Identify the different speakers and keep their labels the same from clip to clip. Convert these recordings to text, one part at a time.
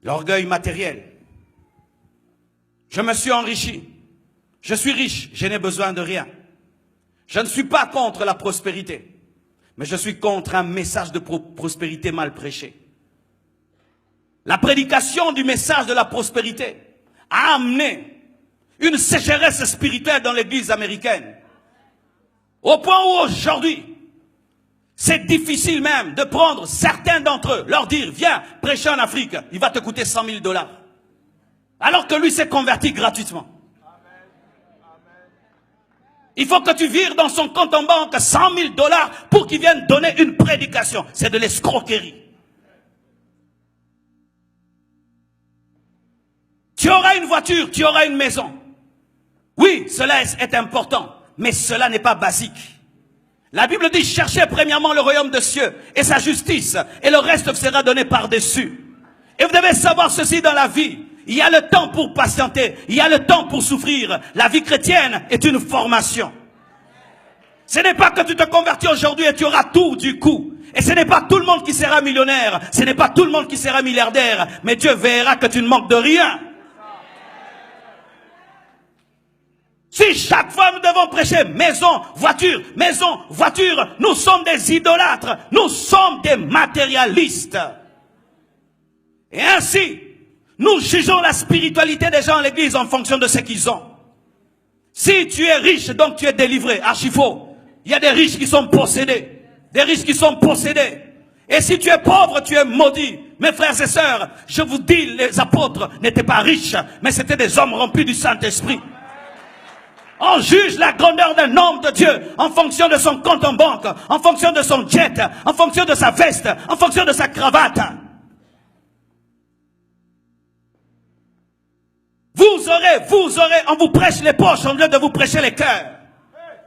Speaker 1: L'orgueil matériel. Je me suis enrichi. Je suis riche, je n'ai besoin de rien. Je ne suis pas contre la prospérité, mais je suis contre un message de prospérité mal prêché. La prédication du message de la prospérité a amené une sécheresse spirituelle dans l'église américaine. Au point où aujourd'hui, c'est difficile même de prendre certains d'entre eux, leur dire, viens prêcher en Afrique, il va te coûter 100 000 $. Alors que lui s'est converti gratuitement. Il faut que tu vires dans son compte en banque 100 000 $ pour qu'il vienne donner une prédication. C'est de l'escroquerie. Tu auras une voiture, tu auras une maison. Oui, cela est important, mais cela n'est pas basique. La Bible dit, cherchez premièrement le royaume des cieux et sa justice, et le reste vous sera donné par-dessus. Et vous devez savoir ceci dans la vie. Il y a le temps pour patienter, il y a le temps pour souffrir. La vie chrétienne est une formation. Ce n'est pas que tu te convertis aujourd'hui et tu auras tout du coup. Et ce n'est pas tout le monde qui sera millionnaire, ce n'est pas tout le monde qui sera milliardaire, mais Dieu verra que tu ne manques de rien. Si chaque fois nous devons prêcher maison, voiture, nous sommes des idolâtres, nous sommes des matérialistes. Et ainsi, nous jugeons la spiritualité des gens à l'église en fonction de ce qu'ils ont. Si tu es riche, donc tu es délivré, archi faux. Il y a des riches qui sont possédés, des riches qui sont possédés. Et si tu es pauvre, tu es maudit. Mes frères et sœurs, je vous dis, les apôtres n'étaient pas riches, mais c'était des hommes remplis du Saint-Esprit. On juge la grandeur d'un homme de Dieu en fonction de son compte en banque, en fonction de son jet, en fonction de sa veste, en fonction de sa cravate. Vous aurez, on vous prêche les poches au lieu de vous prêcher les cœurs.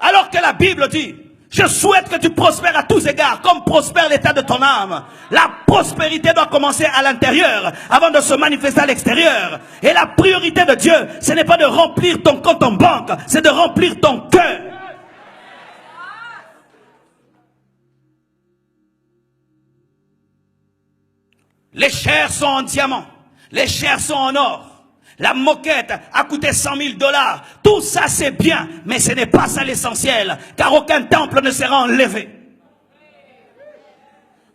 Speaker 1: Alors que la Bible dit, je souhaite que tu prospères à tous égards, comme prospère l'état de ton âme. La prospérité doit commencer à l'intérieur, avant de se manifester à l'extérieur. Et la priorité de Dieu, ce n'est pas de remplir ton compte en banque, c'est de remplir ton cœur. Les chairs sont en diamant, les chairs sont en or. La moquette a coûté 100 000 $. Tout ça c'est bien, mais ce n'est pas ça l'essentiel, car aucun temple ne sera enlevé.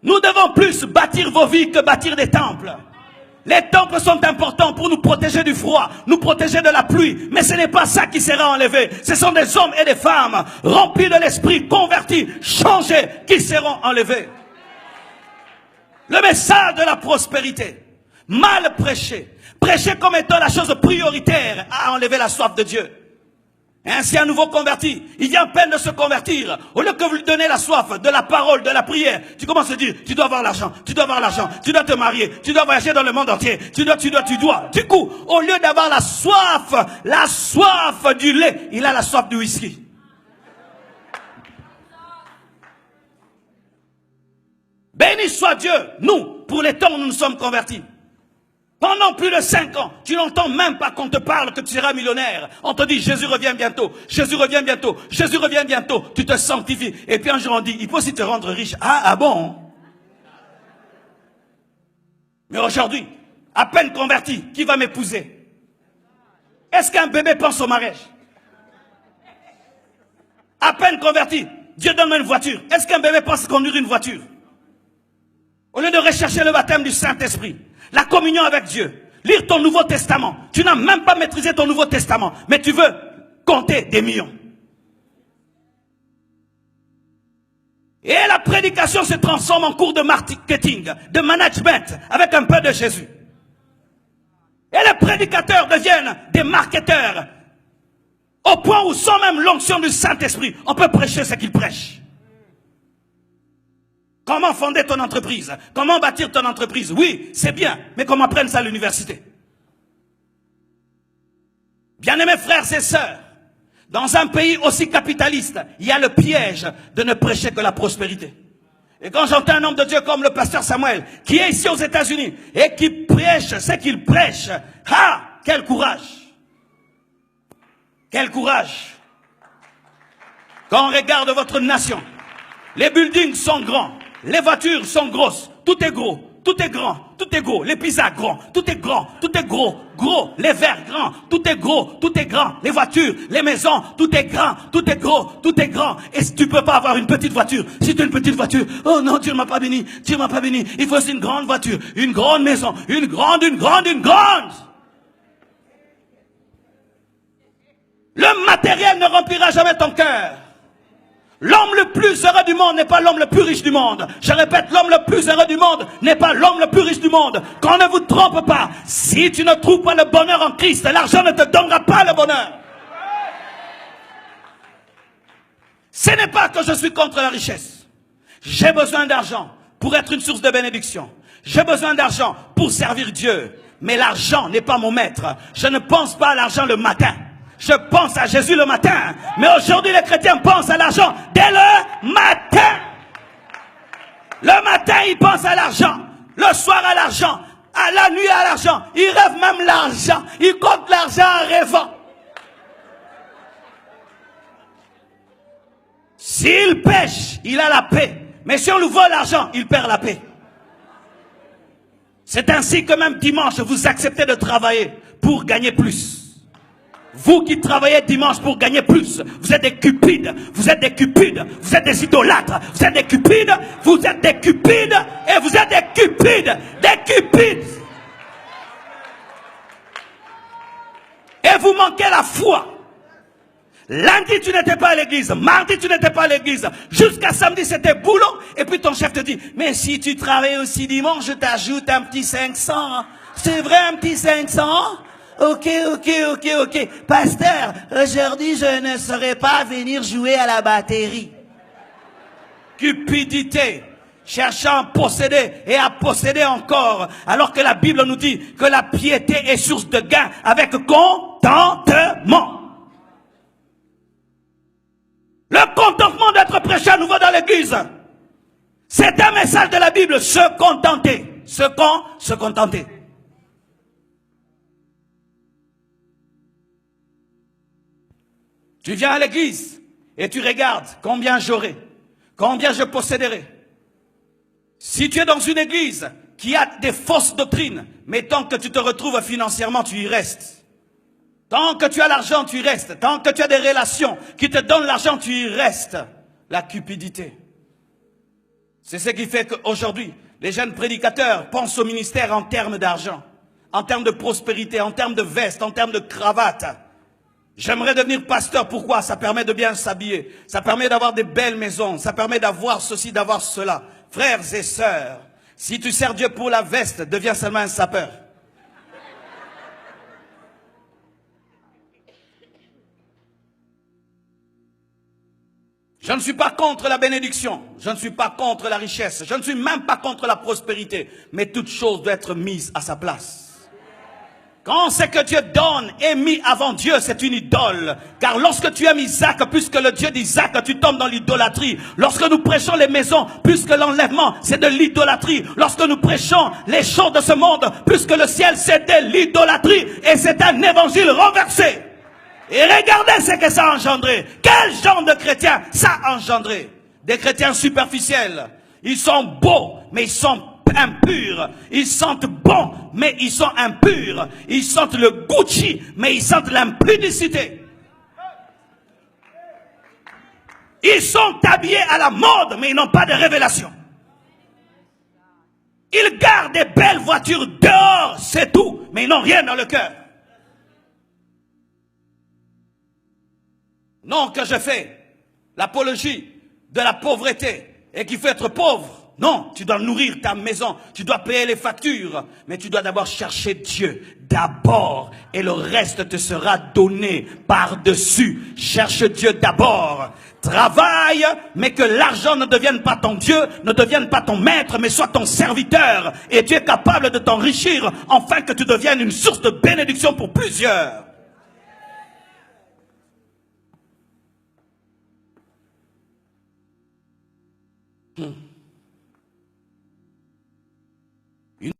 Speaker 1: Nous devons plus bâtir vos vies que bâtir des temples. Les temples sont importants pour nous protéger du froid, nous protéger de la pluie, mais ce n'est pas ça qui sera enlevé. Ce sont des hommes et des femmes remplis de l'esprit, convertis, changés, qui seront enlevés. Le message de la prospérité, mal prêché, prêché comme étant la chose prioritaire à enlever la soif de Dieu. Et ainsi un nouveau converti, il vient à peine de se convertir. Au lieu que vous lui donnez la soif de la parole, de la prière, tu commences à dire, tu dois avoir l'argent, tu dois avoir l'argent, tu dois te marier, tu dois voyager dans le monde entier, tu dois. Du coup, au lieu d'avoir la soif du lait, il a la soif du whisky. Béni soit Dieu, nous, pour les temps où nous nous sommes convertis. Pendant plus de 5 ans, tu n'entends même pas qu'on te parle que tu seras millionnaire. On te dit Jésus revient bientôt, Jésus revient bientôt, Jésus revient bientôt. Tu te sanctifies. Et puis un jour on dit, il peut aussi te rendre riche. Ah bon? Mais aujourd'hui, à peine converti, qui va m'épouser? Est-ce qu'un bébé pense au mariage? À peine converti, Dieu donne une voiture. Est-ce qu'un bébé pense conduire une voiture? Au lieu de rechercher le baptême du Saint-Esprit, la communion avec Dieu, lire ton Nouveau Testament. Tu n'as même pas maîtrisé ton Nouveau Testament, mais tu veux compter des millions. Et la prédication se transforme en cours de marketing, de management, avec un peu de Jésus. Et les prédicateurs deviennent des marketeurs, au point où, sans même l'onction du Saint-Esprit, on peut prêcher ce qu'ils prêchent. Comment fonder ton entreprise? Comment bâtir ton entreprise? Oui, c'est bien, mais comment apprendre ça à l'université? Bien-aimés frères et sœurs, dans un pays aussi capitaliste, il y a le piège de ne prêcher que la prospérité. Et quand j'entends un homme de Dieu comme le pasteur Samuel, qui est ici aux États-Unis, et qui prêche ce qu'il prêche, ah, quel courage! Quel courage! Quand on regarde votre nation, les buildings sont grands, les voitures sont grosses, tout est gros. tout est grand, tout est gros, les pizzas grands, tout est grand, tout est gros, gros, les verres grands, tout est gros, tout est grand, les voitures, les maisons, tout est grand, tout est gros, tout est grand. Et si tu peux pas avoir une petite voiture, si tu as une petite voiture, oh non, Dieu ne m'a pas béni, Dieu ne m'a pas béni, il faut aussi une grande voiture, une grande maison, une grande. Le matériel ne remplira jamais ton cœur. L'homme le plus heureux du monde n'est pas l'homme le plus riche du monde. Je répète, l'homme le plus heureux du monde n'est pas l'homme le plus riche du monde. Qu'on ne vous trompe pas. Si tu ne trouves pas le bonheur en Christ, l'argent ne te donnera pas le bonheur. Ce n'est pas que je suis contre la richesse. J'ai besoin d'argent pour être une source de bénédiction. J'ai besoin d'argent pour servir Dieu. Mais l'argent n'est pas mon maître. Je ne pense pas à l'argent le matin. Je pense à Jésus le matin. Mais aujourd'hui, les chrétiens pensent à l'argent dès le matin. Le matin, ils pensent à l'argent. Le soir, à l'argent. À la nuit, à l'argent. Ils rêvent même l'argent. Ils comptent l'argent en rêvant. S'il pêche, il a la paix. Mais si on lui vole l'argent, il perd la paix. C'est ainsi que même dimanche, vous acceptez de travailler pour gagner plus. Vous qui travaillez dimanche pour gagner plus, vous êtes des cupides, vous êtes des cupides, vous êtes des idolâtres, vous êtes des cupides, vous êtes des cupides, et vous êtes des cupides, des cupides. Et vous manquez la foi. Lundi, tu n'étais pas à l'église. Mardi, tu n'étais pas à l'église. Jusqu'à samedi, c'était boulot. Et puis ton chef te dit, mais si tu travailles aussi dimanche, je t'ajoute un petit 500. C'est vrai, un petit 500? Ok. Pasteur, aujourd'hui, je ne saurais pas venir jouer à la batterie. Cupidité. Cherchant à posséder et à posséder encore. Alors que la Bible nous dit que la piété est source de gain avec contentement. Le contentement d'être prêché à nouveau dans l'église. C'est un message de la Bible. Se contenter. Se contenter. Tu viens à l'église et tu regardes combien j'aurai, combien je posséderai. Si tu es dans une église qui a des fausses doctrines, mais tant que tu te retrouves financièrement, tu y restes. Tant que tu as l'argent, tu y restes. Tant que tu as des relations qui te donnent l'argent, tu y restes. La cupidité. C'est ce qui fait qu'aujourd'hui, les jeunes prédicateurs pensent au ministère en termes d'argent, en termes de prospérité, en termes de veste, en termes de cravate. J'aimerais devenir pasteur. Pourquoi? Ça permet de bien s'habiller. Ça permet d'avoir des belles maisons. Ça permet d'avoir ceci, d'avoir cela. Frères et sœurs, si tu sers Dieu pour la veste, deviens seulement un sapeur. Je ne suis pas contre la bénédiction. Je ne suis pas contre la richesse. Je ne suis même pas contre la prospérité. Mais toute chose doit être mise à sa place. Quand ce que Dieu donne est mis avant Dieu, c'est une idole. Car lorsque tu aimes Isaac, plus que le Dieu d'Isaac, tu tombes dans l'idolâtrie. Lorsque nous prêchons les maisons, plus que l'enlèvement, c'est de l'idolâtrie. Lorsque nous prêchons les choses de ce monde, plus que le ciel, c'est de l'idolâtrie. Et c'est un évangile renversé. Et regardez ce que ça a engendré. Quel genre de chrétiens ça a engendré? Des chrétiens superficiels. Ils sont beaux, mais ils sont impurs. Ils sentent bon, mais ils sont impurs. Ils sentent le Gucci, mais ils sentent l'impudicité. Ils sont habillés à la mode, mais ils n'ont pas de révélation. Ils gardent des belles voitures dehors, c'est tout, mais ils n'ont rien dans le cœur. Non que je fais l'apologie de la pauvreté et qu'il faut être pauvre. Non, tu dois nourrir ta maison, tu dois payer les factures, mais tu dois d'abord chercher Dieu, d'abord, et le reste te sera donné par-dessus. Cherche Dieu d'abord, travaille, mais que l'argent ne devienne pas ton Dieu, ne devienne pas ton maître, mais soit ton serviteur, et tu es capable de t'enrichir, afin que tu deviennes une source de bénédiction pour plusieurs.